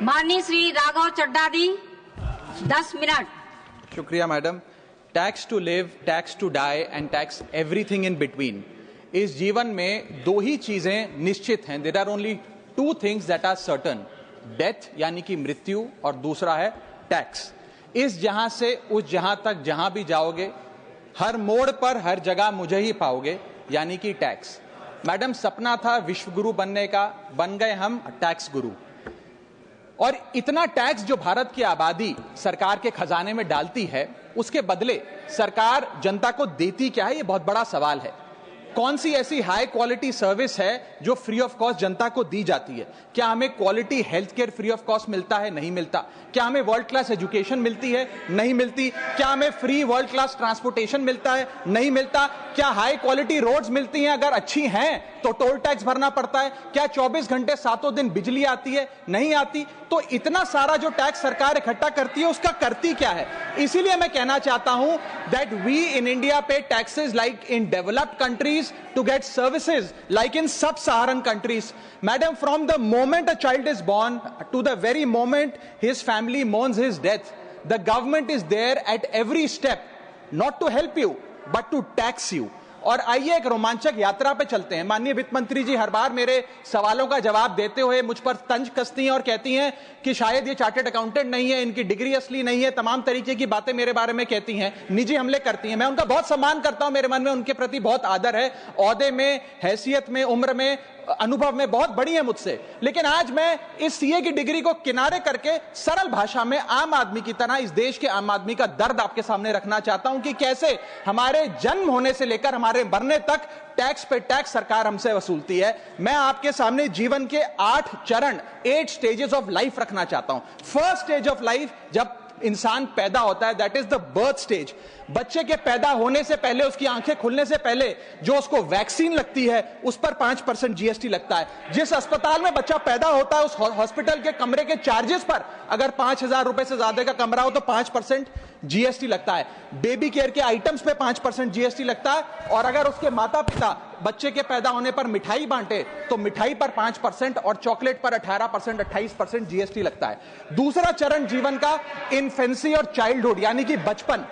माननीय श्री राघव चड्ढा जी 10 मिनट। शुक्रिया madam. Tax to live, tax to die and tax everything in between. इस जीवन में दो ही चीजें निश्चित हैं। There are only two things that are certain, death यानी कि मृत्यु, और दूसरा है टैक्स। इस जहां से उस जहां तक जहां भी जाओगे, हर मोड़ पर हर जगह मुझे ही पाओगे, यानी कि टैक्स। मैडम, सपना था विश्व गुरु बनने का, बन गए हम टैक्स गुरु। और इतना टैक्स जो भारत की आबादी सरकार के खजाने में डालती है, उसके बदले सरकार जनता को देती क्या है, ये बहुत बड़ा सवाल है। कौन सी ऐसी हाई क्वालिटी सर्विस है जो फ्री ऑफ कॉस्ट जनता को दी जाती है? क्या हमें quality health care free of cost मिलता है? नहीं मिलता। क्या हमें वर्ल्ड क्लास एजुकेशन मिलती है? नहीं मिलती। क्या हमें फ्री वर्ल्ड क्लास ट्रांसपोर्टेशन मिलता है? नहीं मिलता। क्या हाई क्वालिटी रोड्स मिलती हैं? अगर अच्छी हैं तो टोल टैक्स भरना पड़ता है। क्या 24 घंटे 7 दिन बिजली आती है? नहीं आती। तो इतना सारा जो टैक्स सरकार इकट्ठा करती है, उसका करती क्या है? इसीलिए मैं कहना चाहता हूं दैट वी इन इंडिया पे taxes like in developed countries to get services like in sub-Saharan countries. Madam, from the moment a child is born to the very moment his family mourns his death, the government is there at every step, not to help you, but to tax you. और आइए एक रोमांचक यात्रा पे चलते हैं। माननीय वित्त मंत्री जी हर बार मेरे सवालों का जवाब देते हुए मुझ पर तंज कसती हैं और कहती हैं कि शायद ये चार्टर्ड अकाउंटेंट नहीं है, इनकी डिग्री असली नहीं है, तमाम तरीके की बातें मेरे बारे में कहती हैं, निजी हमले करती हैं। मैं उनका बहुत सम्मान करता हूं, मेरे मन में उनके प्रति बहुत आदर है। ओहदे में, हैसियत में, उम्र में, अनुभव में बहुत बड़ी है मुझसे। लेकिन आज मैं इस सीए की डिग्री को किनारे करके सरल भाषा में आम आदमी की तरह इस देश के आम आदमी का दर्द आपके सामने रखना चाहता हूं कि कैसे हमारे जन्म होने से लेकर हमारे मरने तक टैक्स पे टैक्स सरकार हमसे वसूलती है। मैं आपके सामने जीवन के 8 चरण, 8 स्टेजेस ऑफ लाइफ रखना चाहता हूं। फर्स्ट स्टेज ऑफ लाइफ, जब इंसान पैदा होता है, that is the birth stage. बच्चे के पैदा होने से पहले, उसकी आंखें खुलने से पहले जो उसको वैक्सीन लगती है, उस पर 5% जीएसटी लगता है। जिस अस्पताल में बच्चा पैदा होता है, उस हॉस्पिटल के कमरे के चार्जेस पर अगर 5,000 रुपए से ज्यादा का कमरा हो तो 5% जीएसटी लगता है। बेबी केयर के आइटम्स पे 5% जीएसटी लगता है। और अगर उसके माता पिता बच्चे के पैदा होने पर मिठाई बांटे तो मिठाई पर 5% और चॉकलेट पर 18%, 28% जीएसटी लगता है। दूसरा चरण जीवन का इन्फेंसी और चाइल्डहुड यानी कि बचपन।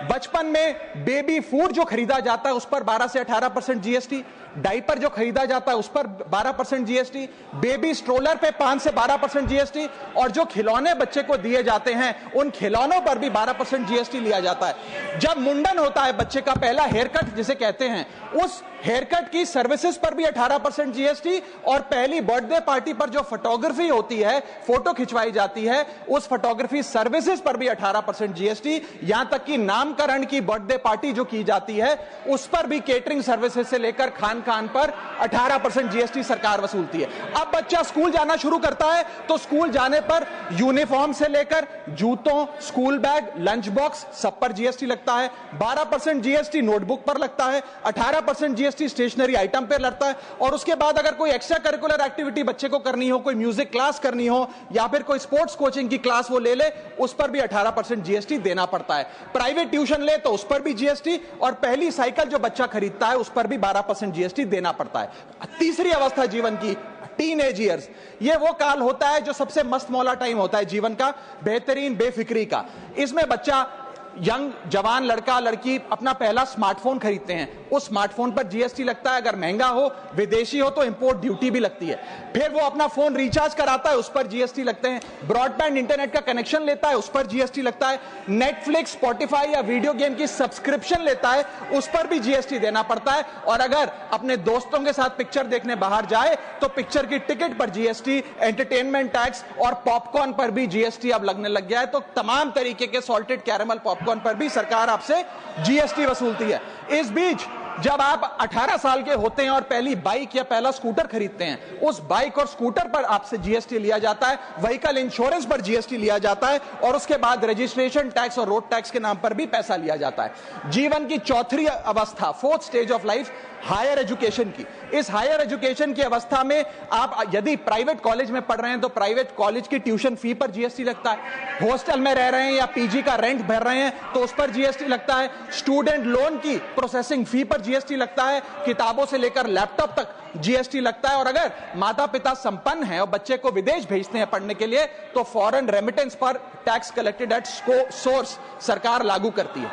बचपन में बेबी फूड जो खरीदा जाता है उस पर 12 से 18% जीएसटी, डाइपर जो खरीदा जाता है उस पर 12% जीएसटी, बेबी स्ट्रोलर पे 5 से 12% जीएसटी, और जो खिलौने बच्चे को दिए जाते हैं उन खिलौनों पर भी 12% जीएसटी लिया जाता है। जब मुंडन होता है बच्चे का, पहला हेयर कट जिसे कहते हैं, उस हेयर कट की सर्विसेज पर भी 18% जीएसटी, और पहली बर्थडे पार्टी पर जो फोटोग्राफी होती है, फोटो खिंचवाई जाती है, उस फोटोग्राफी सर्विसेज पर भी 18% जीएसटी। यहां तक कि नामकरण की बर्थडे पार्टी जो की जाती है उस पर भी केटरिंग सर्विसेज से लेकर खान पर 18% जीएसटी सरकार वसूलती है। अब बच्चा स्कूल जाना शुरू करता है तो स्कूल जाने पर यूनिफॉर्म से लेकर जूतों, स्कूल बैग, लंच बॉक्स, सब पर जीएसटी लगता है। 12% जीएसटी नोटबुक पर लगता है, 18% जीएसटी स्टेशनरी आइटम पर लगता है। और उसके बाद अगर कोई एक्स्ट्रा करिकुलर एक्टिविटी बच्चे को करनी हो, कोई म्यूजिक क्लास करनी हो या फिर कोई स्पोर्ट्स कोचिंग की क्लास वो ले ले, उस पर भी 18% जीएसटी देना पड़ता है। प्राइवेट ट्यूशन ले तो उस पर भी जीएसटी, और पहली साइकिल जो बच्चा खरीदता है उस पर भी 12% जीएसटी देना पड़ता है। तीसरी अवस्था जीवन की, टीनेज ईयर्स, ये वो काल होता है जो सबसे मस्त मौला टाइम होता है जीवन का, बेहतरीन बेफिक्री का। इसमें बच्चा, यंग जवान लड़का लड़की अपना पहला स्मार्टफोन खरीदते हैं। उस स्मार्टफोन पर जीएसटी लगता है, अगर महंगा हो, विदेशी हो तो इंपोर्ट ड्यूटी भी लगती है। फिर वो अपना फोन रिचार्ज कराता है, उस पर जीएसटी लगते हैं। ब्रॉडबैंड इंटरनेट का कनेक्शन लेता है, उस पर जीएसटी लगता है। नेटफ्लिक्स, स्पॉटिफाई या वीडियो गेम की सब्सक्रिप्शन लेता है, उस पर भी जीएसटी देना पड़ता है। और अगर अपने दोस्तों के साथ पिक्चर देखने बाहर जाए तो पिक्चर की टिकट पर जीएसटी, एंटरटेनमेंट टैक्स और पॉपकॉर्न पर भी जीएसटी अब लगने लग गया है। तो तमाम तरीके के सॉल्टेड कैरेमल पॉपकॉर्न पर भी सरकार आपसे जीएसटी वसूलती है। इस बीच जब आप 18 साल के होते हैं और पहली बाइक या पहला स्कूटर खरीदते हैं, उस बाइक और स्कूटर पर आपसे जीएसटी लिया जाता है, व्हीकल इंश्योरेंस पर जीएसटी लिया जाता है, और उसके बाद रजिस्ट्रेशन टैक्स और रोड टैक्स के नाम पर भी पैसा लिया जाता है। जीवन की चौथी अवस्था, fourth stage of life, higher education की। इस हायर एजुकेशन की अवस्था में आप यदि प्राइवेट कॉलेज में पढ़ रहे हैं तो प्राइवेट कॉलेज की ट्यूशन फी पर जीएसटी लगता है। हॉस्टल में रह रहे हैं या पीजी का रेंट भर रहे हैं तो उस पर जीएसटी लगता है। स्टूडेंट लोन की प्रोसेसिंग फी पर जीएसटी लगता है, किताबों से लेकर लैपटॉप तक जीएसटी लगता है। और अगर माता पिता संपन्न हैं और बच्चे को विदेश भेजते हैं पढ़ने के लिए तो फॉरेन रेमिटेंस पर टैक्स कलेक्टेड एट सोर्स सरकार लागू करती है।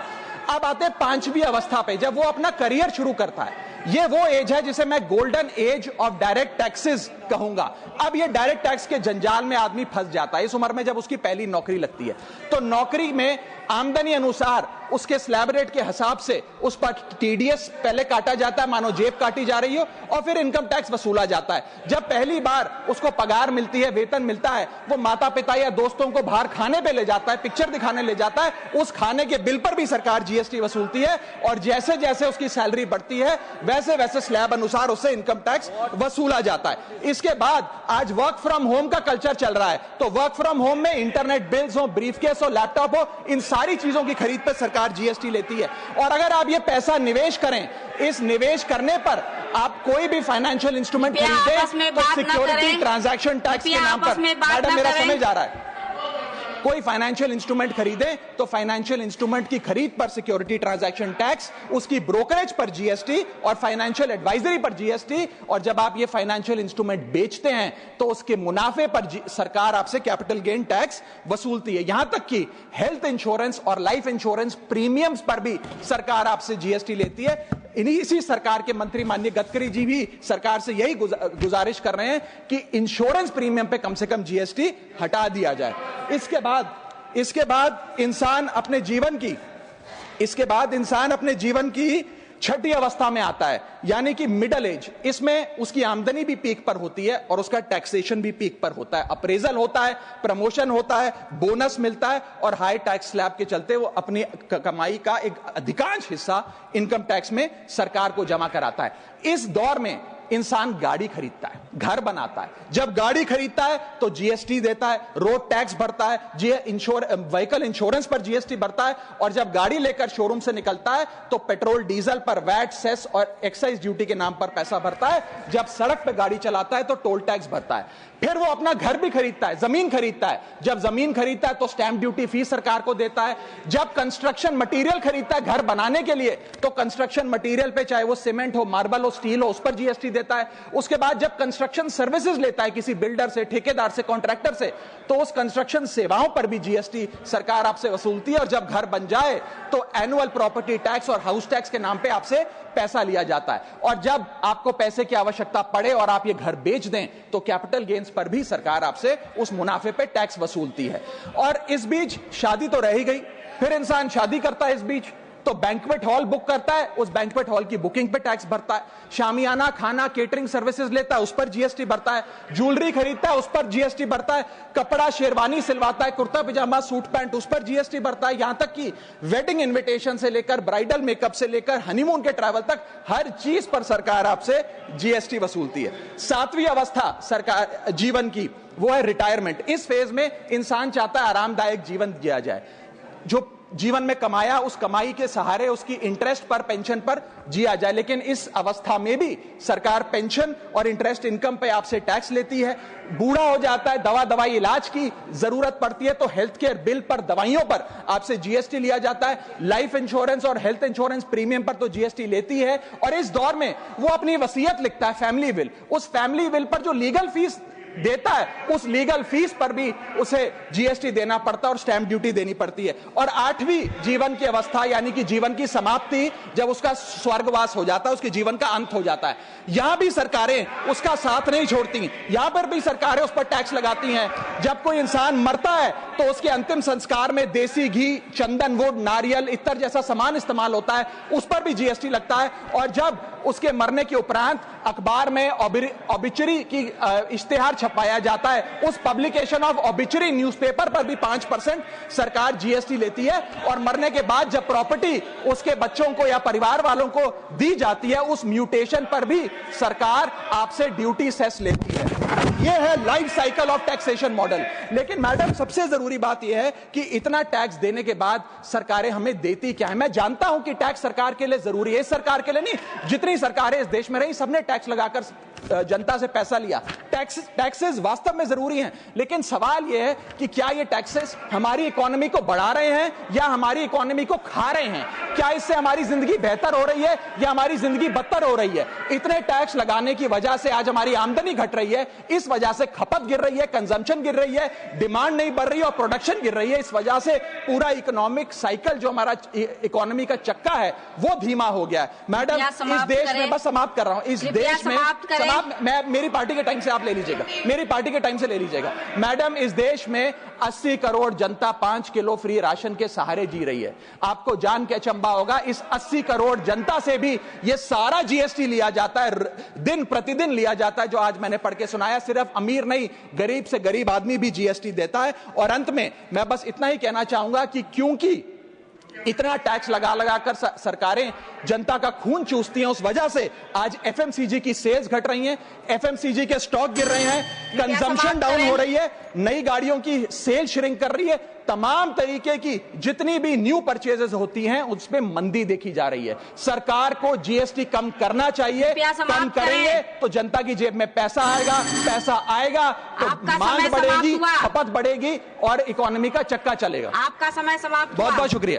अब आते हैं पांचवी अवस्था पे, जब वो अपना करियर शुरू करता है। ये वो एज है जिसे मैं golden age of direct taxes कहूंगा। अब ये डायरेक्ट टैक्स के जंजाल में आदमी फंस जाता है इस उम्र में, जब उसकी पहली नौकरी लगती है। तो नौकरी में आमदनी अनुसार उसके स्लैब रेट के हिसाब से उस पर टीडीएस पहले काटा जाता है, मानो जेब काटी जा रही हो, और फिर इनकम टैक्स वसूला जाता है। जब पहली बार उसको पगार मिलती है, वेतन मिलता है, वो माता पिता या दोस्तों को बाहर खाने पे ले जाता है, पिक्चर दिखाने ले जाता है, उस खाने के बिल पर भी सरकार जीएसटी वसूलती है। और जैसे जैसे उसकी सैलरी बढ़ती है वैसे वैसे स्लैब अनुसार उससे इनकम टैक्स वसूला जाता है। इसके बाद आज वर्क फ्रॉम होम का कल्चर चल रहा है, तो वर्क फ्रॉम होम में इंटरनेट बिल्स हो, ब्रीफकेस हो, लैपटॉप हो, इन सारी चीजों की खरीद पर सरकार जीएसटी लेती है। और अगर आप ये पैसा निवेश करें, इस निवेश करने पर आप कोई भी फाइनेंशियल इंस्ट्रूमेंट खरीदें तो सिक्योरिटी ट्रांजैक्शन टैक्स के नाम पर, मैडम मेरा समय जा रहा है, कोई फाइनेंशियल इंस्ट्रूमेंट खरीदे तो फाइनेंशियल इंस्ट्रूमेंट की खरीद पर सिक्योरिटी ट्रांजैक्शन टैक्स, उसकी ब्रोकरेज पर जीएसटी और फाइनेंशियल एडवाइजरी पर जीएसटी। और जब आप ये फाइनेंशियल इंस्ट्रूमेंट बेचते हैं तो उसके मुनाफे पर सरकार आपसे कैपिटल गेन टैक्स वसूलती है। यहां तक कि हेल्थ इंश्योरेंस और लाइफ इंश्योरेंस प्रीमियम्स पर भी सरकार आपसे जीएसटी लेती है। इसी सरकार के मंत्री माननीय गडकरी जी भी सरकार से यही गुजारिश कर रहे हैं कि इंश्योरेंस प्रीमियम पे कम से कम जीएसटी हटा दिया जाए। इसके बाद इंसान अपने जीवन की छठी अवस्था में आता है, यानी कि मिडिल एज। इसमें उसकी आमदनी भी पीक पर होती है और उसका टैक्सेशन भी पीक पर होता है, अप्रेजल होता है, प्रमोशन होता है, बोनस मिलता है और हाई टैक्स स्लैब के चलते वो अपनी कमाई का एक अधिकांश हिस्सा इनकम टैक्स में सरकार को जमा कराता है। इस दौर में इंसान गाड़ी खरीदता है, घर बनाता है। जब गाड़ी खरीदता है तो जीएसटी देता है, रोड टैक्स भरता है, व्हीकल इंश्योरेंस पर जीएसटी भरता है। और जब गाड़ी लेकर शोरूम से निकलता है तो पेट्रोल डीजल पर वैट, सेस और एक्साइज ड्यूटी के नाम पर पैसा भरता है। जब सड़क पर गाड़ी चलाता है तो टोल टैक्स भरता है। फिर वो अपना घर भी खरीदता है, जमीन खरीदता है। जब जमीन खरीदता है तो स्टैंप ड्यूटी फीस सरकार को देता है। जब कंस्ट्रक्शन मटेरियल खरीदता है घर बनाने के लिए तो कंस्ट्रक्शन मटेरियल पे, चाहे वो सीमेंट हो, मार्बल हो, स्टील हो, उस पर जीएसटी देता है। उसके बाद जब कंस्ट्रक्शन सर्विसेज लेता है किसी बिल्डर से, ठेकेदार से, कॉन्ट्रैक्टर से, तो उस कंस्ट्रक्शन सेवाओं पर भी जीएसटी सरकार आपसे वसूलती है। और जब घर बन जाए तो एनुअल प्रॉपर्टी टैक्स और हाउस टैक्स के नाम पे आपसे पैसा लिया जाता है। और जब आपको पैसे की आवश्यकता पड़े और आप ये घर बेच दें तो कैपिटल गेन्स पर भी सरकार आपसे उस मुनाफे पे टैक्स वसूलती है। और इस बीच शादी तो रह ही गई, फिर इंसान शादी करता है, इस बीच तो बैंक्वेट हॉल बुक करता है, उस बैंक्वेट हॉल की बुकिंग पे टैक्स भरता है। शामियाना, खाना, केटरिंग सर्विसेज लेता है, उस पर जीएसटी भरता है। ज्वेलरी खरीदता है, उस पर जीएसटी भरता है। कपड़ा, शेरवानी सिलवाता है, कुर्ता पजामा, सूट पैंट, उस पर जीएसटी भरता है। यहां तक कि वेडिंग इन्विटेशन से लेकर, ब्राइडल मेकअप से लेकर, हनीमून के ट्रैवल तक हर चीज पर सरकार आपसे जीएसटी वसूलती है। सातवीं अवस्था सरकार जीवन की वो है रिटायरमेंट। इस फेज में इंसान चाहता है आरामदायक जीवन जिया जाए, जो जीवन में कमाया उस कमाई के सहारे उसकी इंटरेस्ट पर, पेंशन पर जिया जाए। लेकिन इस अवस्था में भी सरकार पेंशन और इंटरेस्ट इनकम पे आपसे टैक्स लेती है। बूढ़ा हो जाता है, दवाई इलाज की जरूरत पड़ती है तो हेल्थ केयर बिल पर, दवाइयों पर आपसे जीएसटी लिया जाता है। लाइफ इंश्योरेंस और हेल्थ इंश्योरेंस प्रीमियम पर तो जीएसटी लेती है। और इस दौर में वो अपनी वसीयत लिखता है, फैमिली विल। उस फैमिली विल पर जो लीगल फीस देता है उस लीगल फीस पर भी उसे जीएसटी देना पड़ता है और स्टैंप ड्यूटी देनी पड़ती है। और आठवीं जीवन की अवस्था, यानी कि जीवन की समाप्ति, जब उसका स्वर्गवास हो जाता है, उसके जीवन का अंत हो जाता है, यहां भी सरकारें उसका साथ नहीं छोड़ती। यहां पर भी सरकारें उस पर टैक्स लगाती हैं। जब कोई इंसान मरता है तो उसके अंतिम संस्कार में देसी घी, चंदन वुड, नारियल, इत्तर जैसा सामान इस्तेमाल होता है, उस पर भी जीएसटी लगता है। और जब उसके मरने के उपरांत अखबार में ऑबिचरी की इश्तेहार छपाया जाता है, उस पब्लिकेशन ऑफ ऑबिचरी न्यूज़पेपर पर भी 5% सरकार जीएसटी लेती है। और मरने के बाद जब प्रॉपर्टी उसके बच्चों को या परिवार वालों को दी जाती है, उस म्यूटेशन पर भी सरकार आपसे ड्यूटी सेस लेती है। यह है life cycle of taxation model. लेकिन मैडम, सबसे जरूरी बात यह है कि इतना टैक्स देने के बाद सरकारें हमें देती क्या है। मैं जानता हूं कि टैक्स सरकार के लिए जरूरी है, इस सरकार के लिए नहीं, जितनी सरकारें इस देश में रही सबने टैक्स लगाकर जनता से पैसा लिया। टैक्सेस वास्तव में जरूरी हैं, लेकिन सवाल यह है कि क्या ये टैक्सेस हमारी इकोनॉमी को बढ़ा रहे हैं या हमारी इकोनॉमी को खा रहे हैं? क्या इससे हमारी जिंदगी बेहतर हो रही है या हमारी जिंदगी बदतर हो रही है? इतने टैक्स लगाने की वजह से आज हमारी आमदनी घट रही है, इस वजह से खपत गिर रही है, कंजम्पशन गिर रही है, डिमांड नहीं बढ़ रही है और प्रोडक्शन गिर रही है। इस वजह से पूरा इकोनॉमिक साइकिल जो हमारा इकोनॉमी का चक्का है वो धीमा हो गया है। मैडम, इस देश में, बस समाप्त कर रहा हूं, इस देश में मैं मेरी पार्टी के टाइम से आप ले लीजिएगा, मेरी पार्टी के टाइम से ले लीजिएगा। मैडम, इस देश में 80 करोड़ जनता 5 किलो फ्री राशन के सहारे जी रही है। आपको जान के अचंभा होगा, इस 80 करोड़ जनता से भी ये सारा जीएसटी लिया जाता है, दिन प्रतिदिन लिया जाता है, जो आज मैंने पढ़ के सुनाया। सिर्फ अमीर नहीं, गरीब से गरीब आदमी भी जीएसटी देता है। और अंत में मैं बस इतना ही कहना चाहूंगा कि क्योंकि इतना टैक्स लगा लगाकर सरकारें जनता का खून चूसती हैं, उस वजह से आज एफएमसीजी की सेल्स घट रही हैं, एफएमसीजी के स्टॉक गिर रहे हैं, कंजम्पशन डाउन हो रही है, नई गाड़ियों की सेल श्रिंक कर रही है, तमाम तरीके की जितनी भी न्यू परचेजेस होती हैं उसमें मंदी देखी जा रही है। सरकार को जीएसटी कम करना चाहिए, कम करेंगे तो जनता की जेब में पैसा आएगा तो मांग बढ़ेगी, खपत बढ़ेगी और इकोनॉमी का चक्का चलेगा। आपका समय समाप्त। बहुत बहुत शुक्रिया।